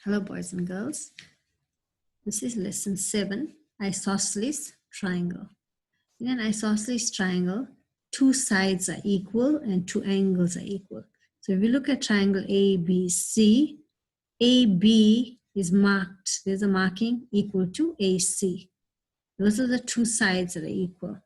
Hello, boys and girls. This is lesson 7, isosceles triangle. In an isosceles triangle, two sides are equal and two angles are equal. So if you look at triangle ABC, AB is marked. There's a marking equal to AC. Those are the two sides that are equal.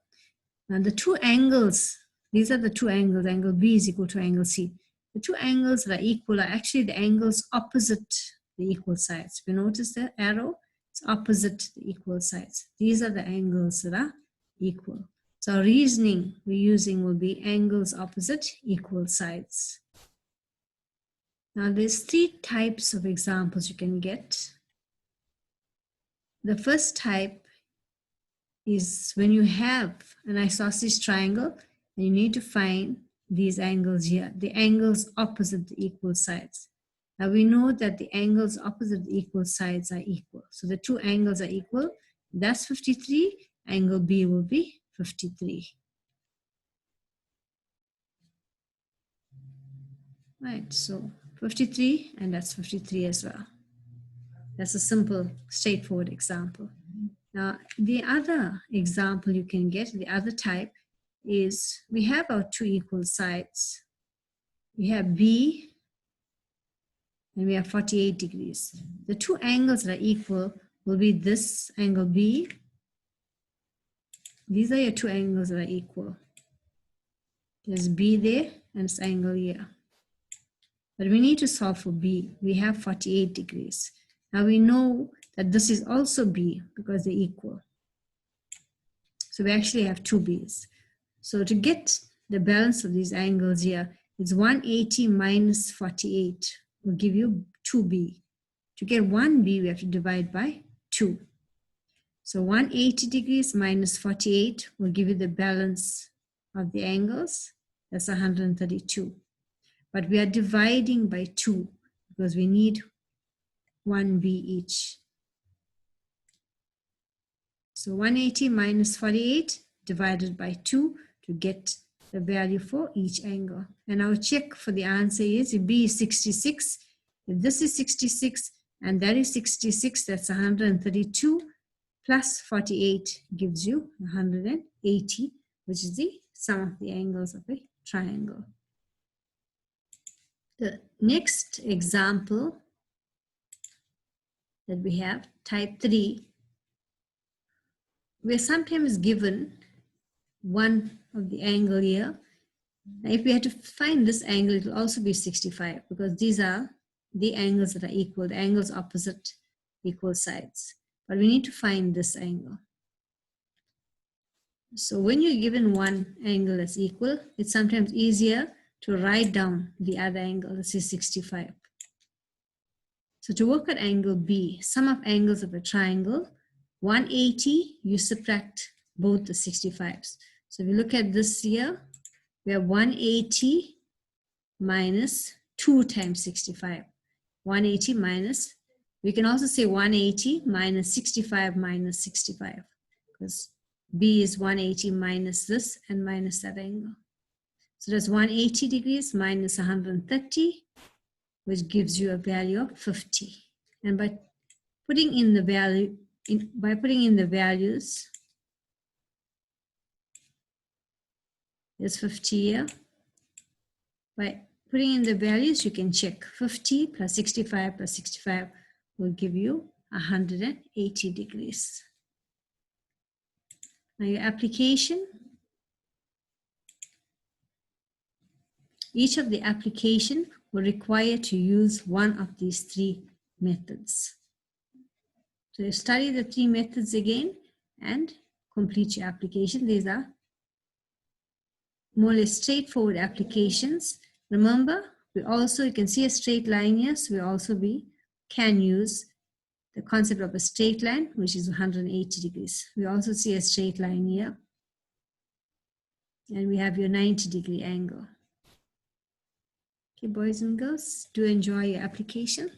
Now the two angles, these are the two angles. Angle B is equal to angle C. The two angles that are equal are actually the angles opposite the equal sides. If you notice the arrow, it's opposite the equal sides. These are the angles that are equal. So our reasoning we're using will be angles opposite equal sides. Now there's 3 types of examples you can get. The first type is when you have an isosceles triangle and you need to find these angles here, the angles opposite the equal sides. Now we know that the angles opposite the equal sides are equal. So the two angles are equal. That's 53. Angle B will be 53. Right, so 53 and that's 53 as well. That's a simple, straightforward example. Now, the other example you can get, the other type, is we have our two equal sides. We have B and we have 48 degrees. The two angles that are equal will be this angle B. These are your two angles that are equal. There's B there and this angle here. But we need to solve for B. We have 48 degrees. Now we know that this is also B because they're equal. So we actually have two B's. So to get the balance of these angles here, it's 180 minus 48 will give you 2B. To get 1B, we have to divide by 2. So 180 degrees minus 48 will give you the balance of the angles. That's 132. But we are dividing by 2 because we need 1B each. So 180 minus 48 divided by 2 to get the value for each angle. And our check for the answer is if B is 66, if this is 66 and that is 66, that's 132 plus 48 gives you 180, which is the sum of the angles of a triangle. The next example that we have, type 3, we're sometimes given one of the angle here. Now, if we had to find this angle, it will also be 65 because these are the angles that are equal, the angles opposite equal sides. But we need to find this angle. So when you're given one angle that's equal, it's sometimes easier to write down the other angle. This is 65. So to work at angle B, sum of angles of a triangle, 180, you subtract both the 65s. So if you look at this here, we have 180 minus 2 times 65. 180 minus, we can also say 180 minus 65 minus 65 because B is 180 minus this and minus that angle. So that's 180 degrees minus 130, which gives you a value of 50. And by putting in the value, values, there's 50 here. By putting in the values, you can check 50 plus 65 plus 65 will give you 180 degrees. Now your application. Each of the application will require to use one of these 3 methods. So you study the 3 methods again and complete your application. These are more or less straightforward applications. Remember, you can see a straight line here, so we can use the concept of a straight line, which is 180 degrees. We also see a straight line here. And we have your 90-degree angle. Okay, boys and girls, do enjoy your application.